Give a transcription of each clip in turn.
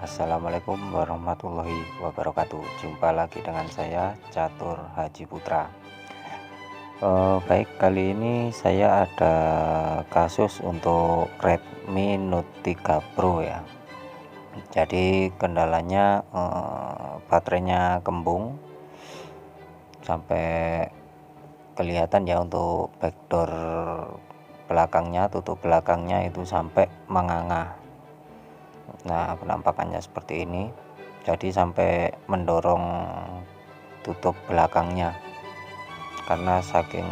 Assalamualaikum warahmatullahi wabarakatuh. Jumpa lagi dengan saya Catur Haji Putra. Baik, kali ini saya ada kasus untuk Redmi Note 3 Pro ya. Jadi kendalanya baterainya kembung sampai kelihatan ya, untuk backdoor belakangnya, tutup belakangnya itu sampai menganga. Nah, penampakannya seperti ini. Jadi sampai mendorong tutup belakangnya, karena saking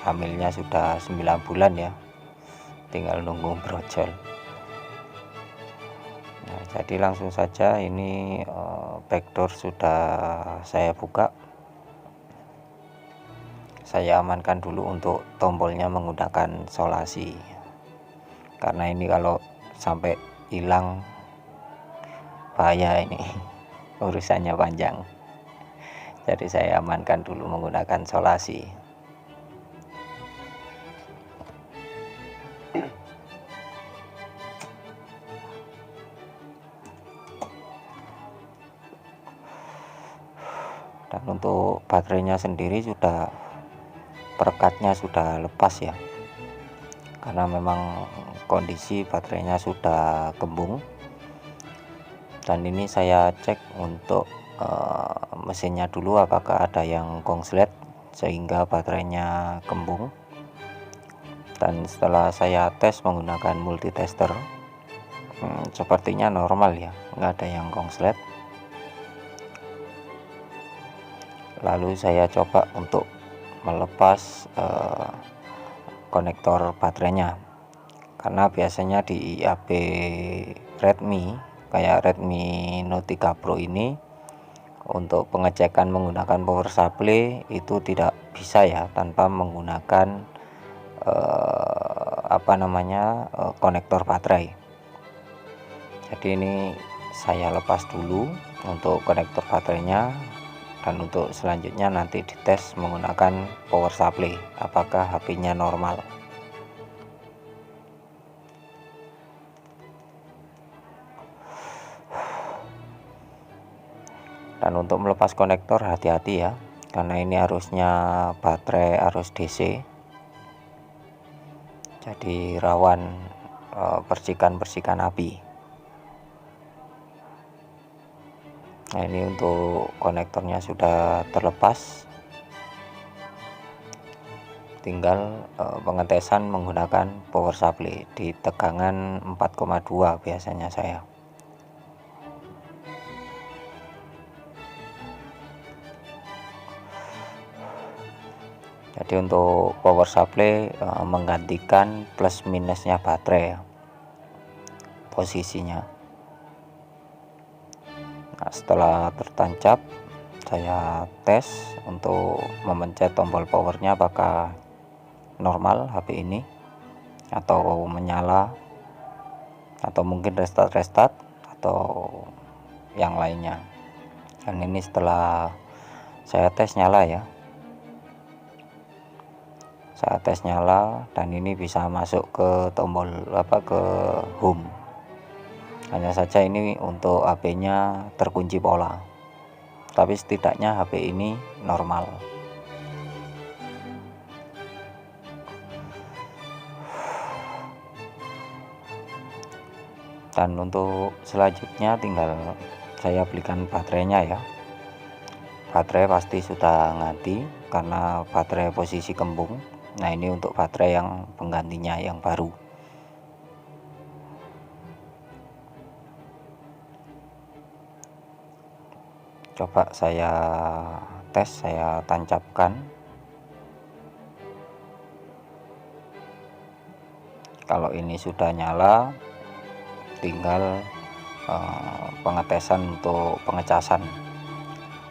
hamilnya sudah 9 bulan ya, tinggal nunggu brojol. Nah, jadi langsung saja ini backdoor sudah saya buka. Saya amankan dulu untuk tombolnya menggunakan solasi, karena ini kalau sampai hilang bahaya, ini urusannya panjang. Jadi saya amankan dulu menggunakan solasi. Dan untuk baterainya sendiri sudah, perekatnya sudah lepas ya, karena memang kondisi baterainya sudah kembung. Dan ini saya cek untuk mesinnya dulu, apakah ada yang konslet sehingga baterainya kembung. Dan setelah saya tes menggunakan multitester, sepertinya normal ya, nggak ada yang konslet. Lalu saya coba untuk melepas konektor baterainya, karena biasanya di HP Redmi kayak Redmi Note 3 Pro ini, untuk pengecekan menggunakan power supply itu tidak bisa ya tanpa menggunakan konektor baterai. Jadi ini saya lepas dulu untuk konektor baterainya, dan untuk selanjutnya nanti dites menggunakan power supply apakah HP-nya normal. Dan untuk melepas konektor hati-hati ya, karena ini arusnya baterai arus DC, jadi rawan percikan-percikan api. Nah, ini untuk konektornya sudah terlepas, tinggal pengetesan menggunakan power supply di tegangan 4,2 biasanya saya. Jadi untuk power supply menggantikan plus minusnya baterai ya, posisinya. Nah, setelah tertancap saya tes untuk memencet tombol powernya apakah normal HP ini, atau menyala, atau mungkin restart atau yang lainnya. Dan ini setelah saya tes nyala ya, saya tes nyala, dan ini bisa masuk ke tombol ke home. Hanya saja ini untuk HP-nya terkunci pola, tapi setidaknya HP ini normal. Dan untuk selanjutnya tinggal saya belikan baterainya ya. Baterai pasti sudah ganti karena baterai posisi kembung. Nah, ini untuk baterai yang penggantinya yang baru. Coba saya tes, saya tancapkan. Kalau ini sudah nyala, tinggal pengetesan untuk pengecasan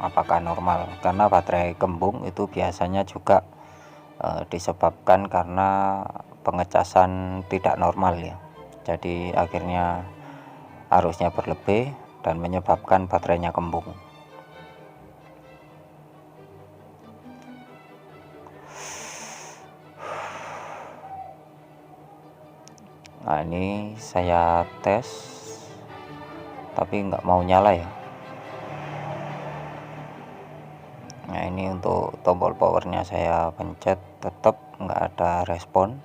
apakah normal, karena baterai kembung itu biasanya juga disebabkan karena pengecasan tidak normal ya. Jadi akhirnya arusnya berlebih dan menyebabkan baterainya kembung. Nah, ini saya tes tapi nggak mau nyala ya. Nah, ini untuk tombol powernya saya pencet, tetap nggak ada respon.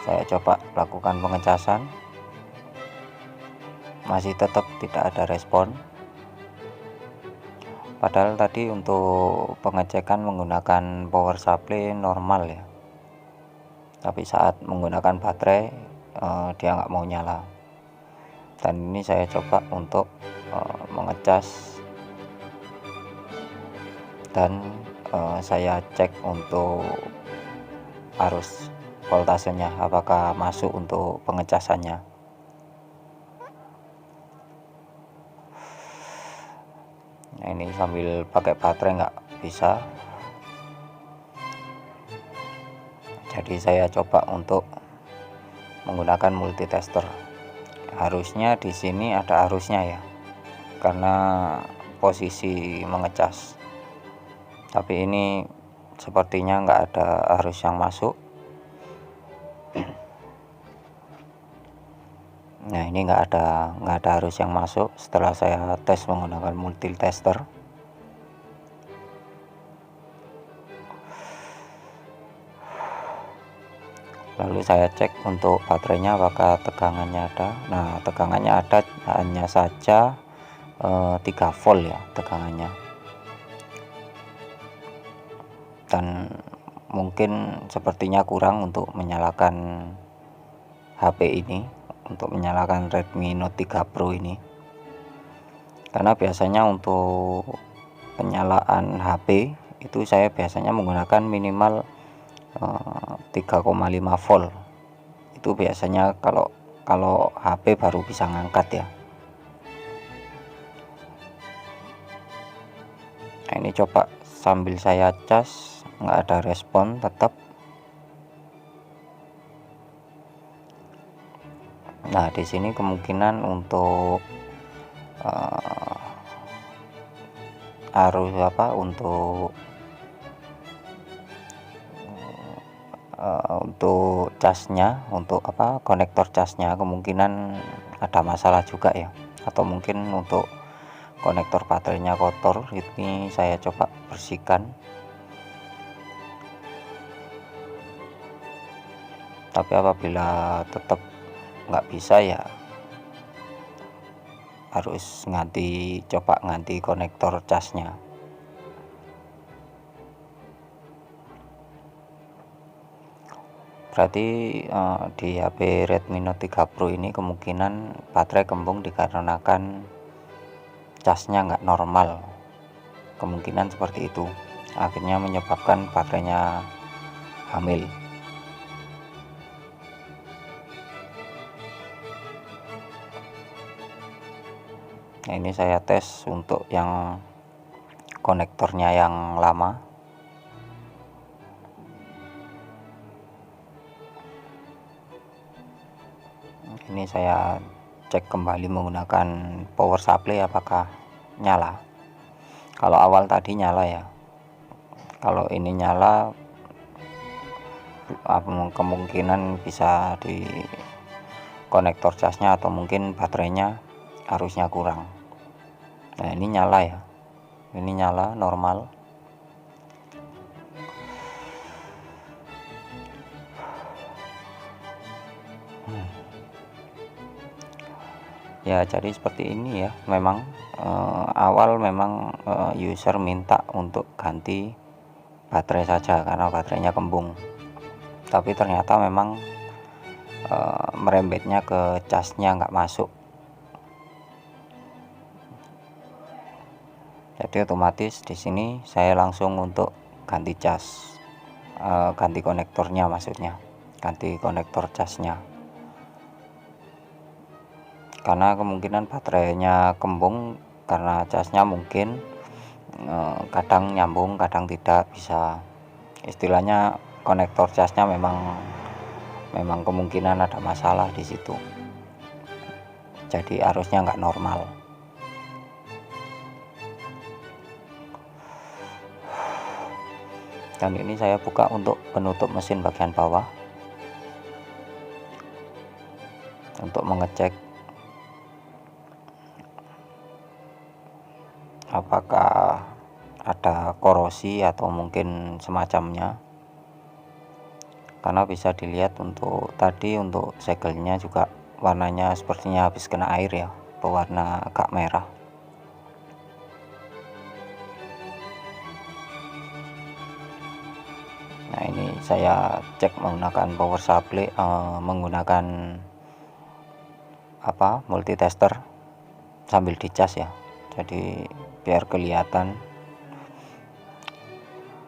Saya coba lakukan pengecasan, masih tetap tidak ada respon. Padahal tadi untuk pengecekan menggunakan power supply normal ya, tapi saat menggunakan baterai dia nggak mau nyala. Dan ini saya coba untuk mengecas, dan saya cek untuk arus voltasenya apakah masuk untuk pengecasannya. Nah, ini sambil pakai baterai nggak bisa, jadi saya coba untuk menggunakan multitester. Harusnya di sini ada arusnya ya, karena posisi mengecas, tapi ini sepertinya nggak ada arus yang masuk. Nah, ini nggak ada arus yang masuk setelah saya tes menggunakan multitester. Lalu saya cek untuk baterainya apakah tegangannya ada. Nah, tegangannya ada, hanya saja 3 volt ya tegangannya. Dan mungkin sepertinya kurang untuk menyalakan HP ini, untuk menyalakan Redmi Note 3 Pro ini. Karena biasanya untuk penyalaan HP itu saya biasanya menggunakan minimal 3,5 volt. Itu biasanya kalau HP baru bisa ngangkat ya. Nah, ini coba sambil saya cas, nggak ada respon tetap. Nah, di sini kemungkinan untuk arus untuk casnya, untuk konektor casnya kemungkinan ada masalah juga ya, atau mungkin untuk konektor baterainya kotor. Ini saya coba bersihkan, tapi apabila tetap nggak bisa ya harus coba ganti konektor casnya. Berarti di HP Redmi Note 3 Pro ini kemungkinan baterai kembung dikarenakan casnya nggak normal, kemungkinan seperti itu, akhirnya menyebabkan baterainya hamil. Nah, ini saya tes untuk yang konektornya yang lama. Ini saya cek kembali menggunakan power supply apakah nyala. Kalau awal tadi nyala ya, kalau ini nyala kemungkinan bisa di konektor casnya atau mungkin baterainya arusnya kurang. Nah, ini nyala ya, ini nyala normal. Ya, jadi seperti ini ya. Memang awal memang user minta untuk ganti baterai saja karena baterainya kembung, tapi ternyata memang merembetnya ke casnya nggak masuk. Jadi otomatis di sini saya langsung untuk ganti cas, ganti konektornya, maksudnya ganti konektor casnya, karena kemungkinan baterainya kembung karena casnya mungkin kadang nyambung kadang tidak, bisa istilahnya konektor casnya memang kemungkinan ada masalah di situ, jadi arusnya nggak normal. Dan ini saya buka untuk penutup mesin bagian bawah untuk mengecek apakah ada korosi atau mungkin semacamnya, karena bisa dilihat untuk tadi untuk segelnya juga warnanya sepertinya habis kena air ya, berwarna agak merah. Nah, ini saya cek menggunakan power supply, menggunakan multitester sambil dicas ya, jadi biar kelihatan.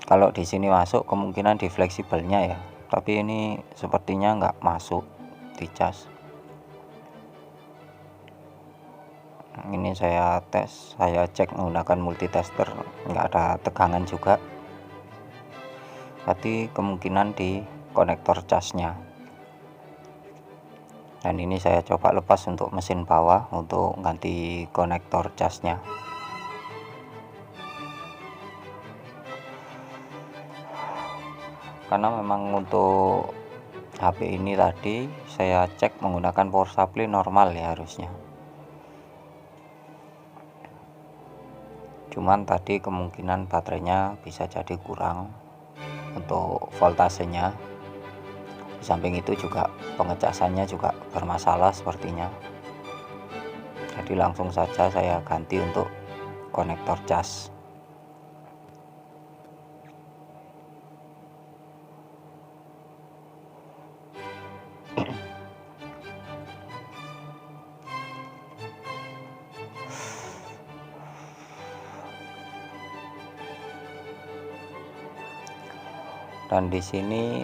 Kalau di sini masuk kemungkinan di fleksibelnya ya, tapi ini sepertinya nggak masuk dicas. Ini saya tes, saya cek menggunakan multitester, nggak ada tegangan juga, berarti kemungkinan di konektor casnya. Dan ini saya coba lepas untuk mesin bawah untuk ganti konektor casnya. Karena memang untuk HP ini tadi saya cek menggunakan power supply normal ya harusnya, cuman tadi kemungkinan baterainya bisa jadi kurang untuk voltasenya. Di samping itu juga pengecasannya juga bermasalah sepertinya, jadi langsung saja saya ganti untuk konektor cas. Dan di sini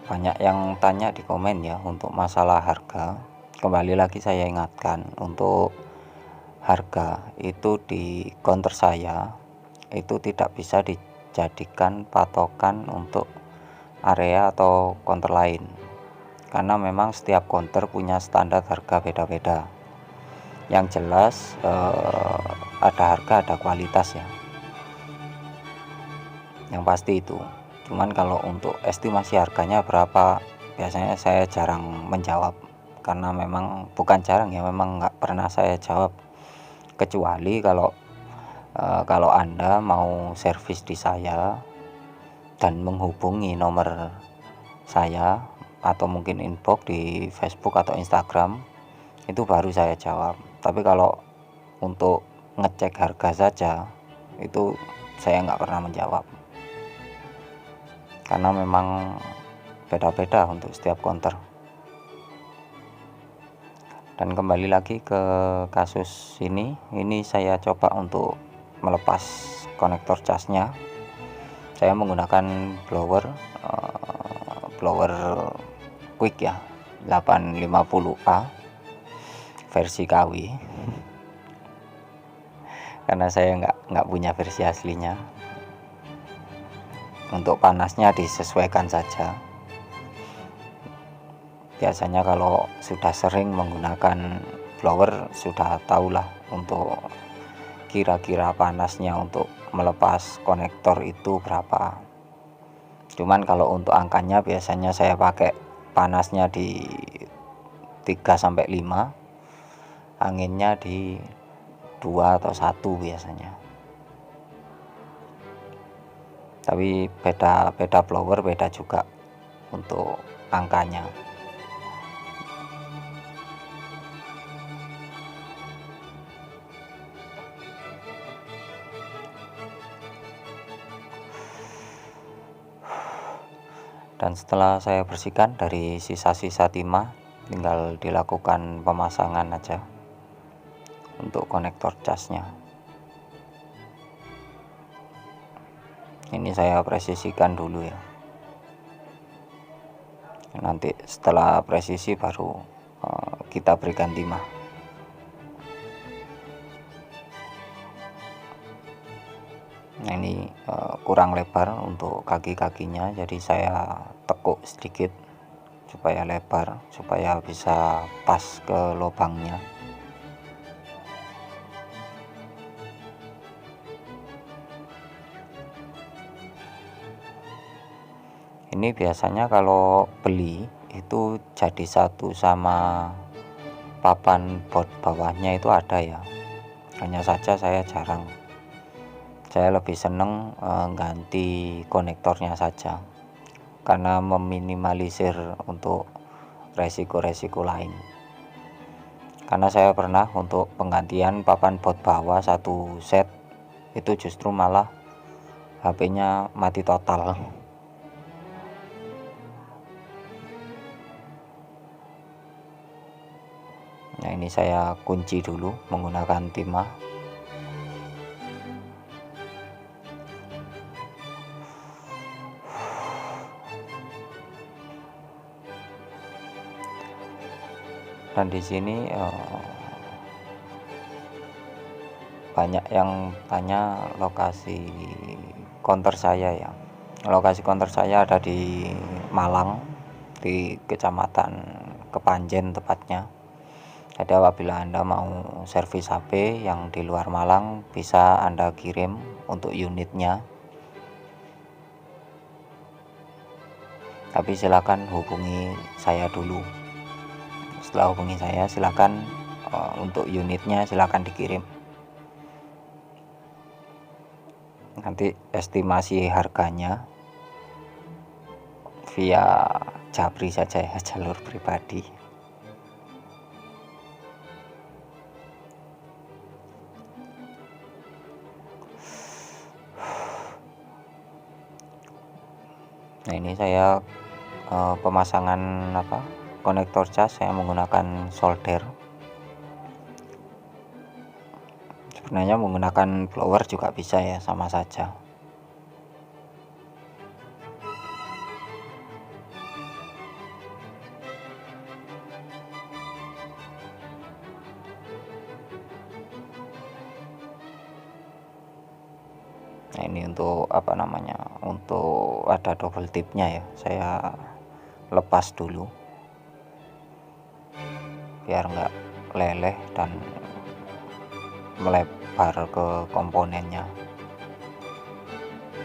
banyak yang tanya di komen ya untuk masalah harga. Kembali lagi saya ingatkan, untuk harga itu di counter saya itu tidak bisa dijadikan patokan untuk area atau counter lain, karena memang setiap counter punya standar harga beda-beda. Yang jelas ada harga ada kualitas ya, yang pasti itu. Cuman kalau untuk estimasi harganya berapa, biasanya saya jarang menjawab, karena memang bukan jarang ya, memang nggak pernah saya jawab, kecuali kalau Anda mau servis di saya dan menghubungi nomor saya atau mungkin inbox di Facebook atau Instagram, itu baru saya jawab. Tapi kalau untuk ngecek harga saja itu saya nggak pernah menjawab, karena memang beda-beda untuk setiap counter. Dan kembali lagi ke kasus ini saya coba untuk melepas konektor casnya. Saya menggunakan blower quick ya, 850A versi KW, karena saya nggak punya versi aslinya. Untuk panasnya disesuaikan saja. Biasanya kalau sudah sering menggunakan blower sudah tahulah untuk kira-kira panasnya untuk melepas konektor itu berapa. Cuman kalau untuk angkanya biasanya saya pakai panasnya di 3-5, anginnya di 2 atau 1 biasanya. Tapi beda blower beda juga untuk angkanya. Dan setelah saya bersihkan dari sisa-sisa timah, tinggal dilakukan pemasangan aja untuk konektor casnya. Ini saya presisikan dulu ya, nanti setelah presisi baru kita berikan timah. Nah, ini kurang lebar untuk kaki-kakinya, jadi saya tekuk sedikit supaya lebar, supaya bisa pas ke lubangnya. Ini biasanya kalau beli itu jadi satu sama papan bot bawahnya itu ada ya, Hanya saja saya jarang, saya lebih seneng ganti konektornya saja, karena meminimalisir untuk resiko-resiko lain. Karena saya pernah untuk penggantian papan baut bawah satu set, itu justru malah HP-nya mati total. Nah, ini saya kunci dulu menggunakan timah. Dan di sini banyak yang tanya lokasi counter saya ya. Lokasi counter saya ada di Malang, di Kecamatan Kepanjen tepatnya. Jadi apabila Anda mau servis HP yang di luar Malang, bisa Anda kirim untuk unitnya. Tapi silakan hubungi saya dulu. Setelah hubungi saya, silakan untuk unitnya silakan dikirim. Nanti estimasi harganya via Japri saja ya, jalur pribadi. Nah, ini saya pemasangan konektor cas saya menggunakan solder. Sebenarnya menggunakan blower juga bisa ya, sama saja. Nah, ini untuk untuk ada double tipnya ya, saya lepas dulu biar nggak leleh dan melebar ke komponennya.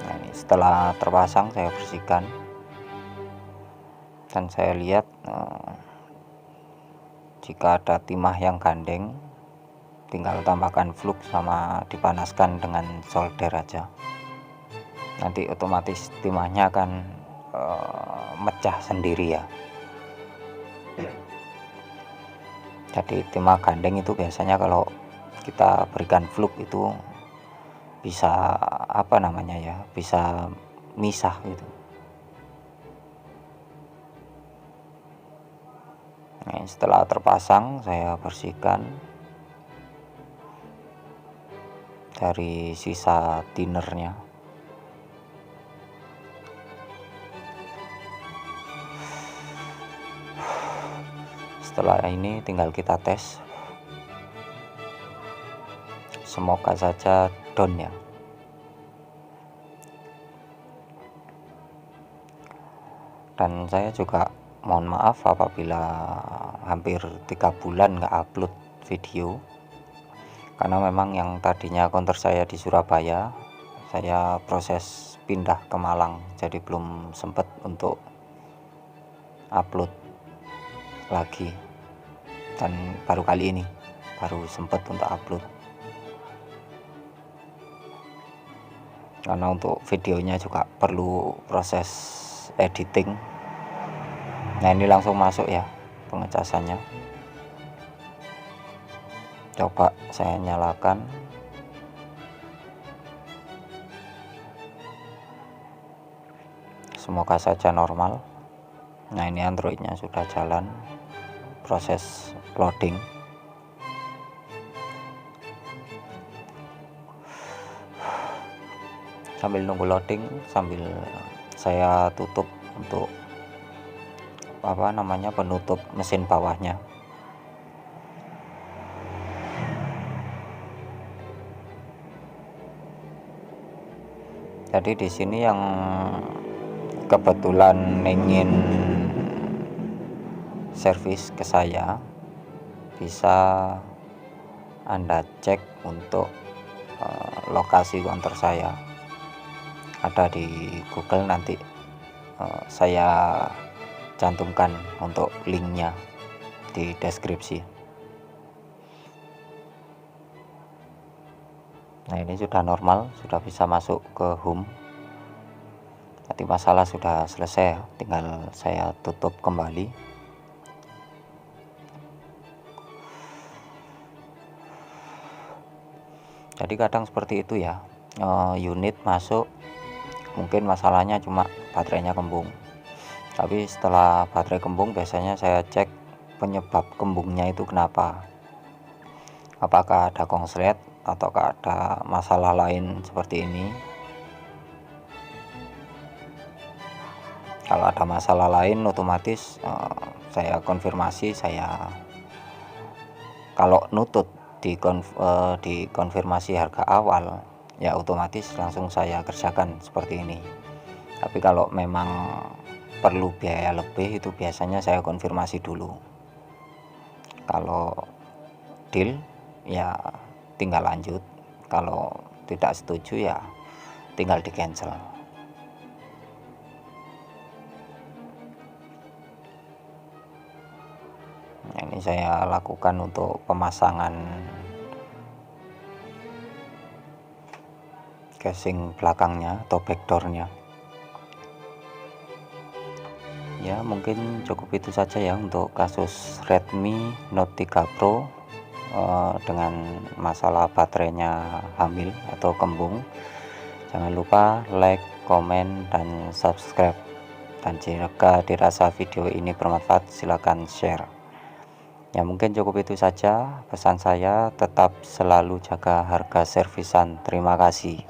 Nah, ini setelah terpasang saya bersihkan dan saya lihat jika ada timah yang gandeng, tinggal tambahkan flux sama dipanaskan dengan solder aja. Nanti otomatis timahnya akan mecah sendiri ya. Jadi timah gandeng itu biasanya kalau kita berikan flux itu bisa bisa misah gitu. Nah, setelah terpasang saya bersihkan dari sisa tinernya. Setelah ini tinggal kita tes, semoga saja down ya. Dan saya juga mohon maaf apabila hampir 3 bulan nggak upload video, karena memang yang tadinya counter saya di Surabaya, saya proses pindah ke Malang, jadi belum sempat untuk upload lagi. Dan baru kali ini baru sempat untuk upload, karena untuk videonya juga perlu proses editing. Nah, ini langsung masuk ya pengecasannya. Coba saya nyalakan. Semoga saja normal. Nah, ini Androidnya sudah jalan, proses loading. Sambil nunggu loading, sambil saya tutup untuk penutup mesin bawahnya. Jadi di sini yang kebetulan ingin servis ke saya, bisa Anda cek untuk lokasi counter saya, ada di Google, nanti saya cantumkan untuk linknya di deskripsi. Nah, ini sudah normal, sudah bisa masuk ke home. Nanti masalah sudah selesai, tinggal saya tutup kembali. Jadi kadang seperti itu ya, unit masuk mungkin masalahnya cuma baterainya kembung, tapi setelah baterai kembung biasanya saya cek penyebab kembungnya itu kenapa, apakah ada konslet ataukah ada masalah lain seperti ini. Kalau ada masalah lain otomatis saya konfirmasi, kalau nutut dikonfirmasi harga awal ya otomatis langsung saya kerjakan seperti ini. Tapi kalau memang perlu biaya lebih itu biasanya saya konfirmasi dulu. Kalau deal ya tinggal lanjut, kalau tidak setuju ya tinggal di cancel. Nah, ini saya lakukan untuk pemasangan casing belakangnya atau backdoornya. Ya mungkin cukup itu saja ya untuk kasus Redmi Note 3 Pro dengan masalah baterainya hamil atau kembung. Jangan lupa like, komen, dan subscribe. Dan jika dirasa video ini bermanfaat silahkan share. Ya mungkin cukup itu saja pesan saya, tetap selalu jaga harga servisan. Terima kasih.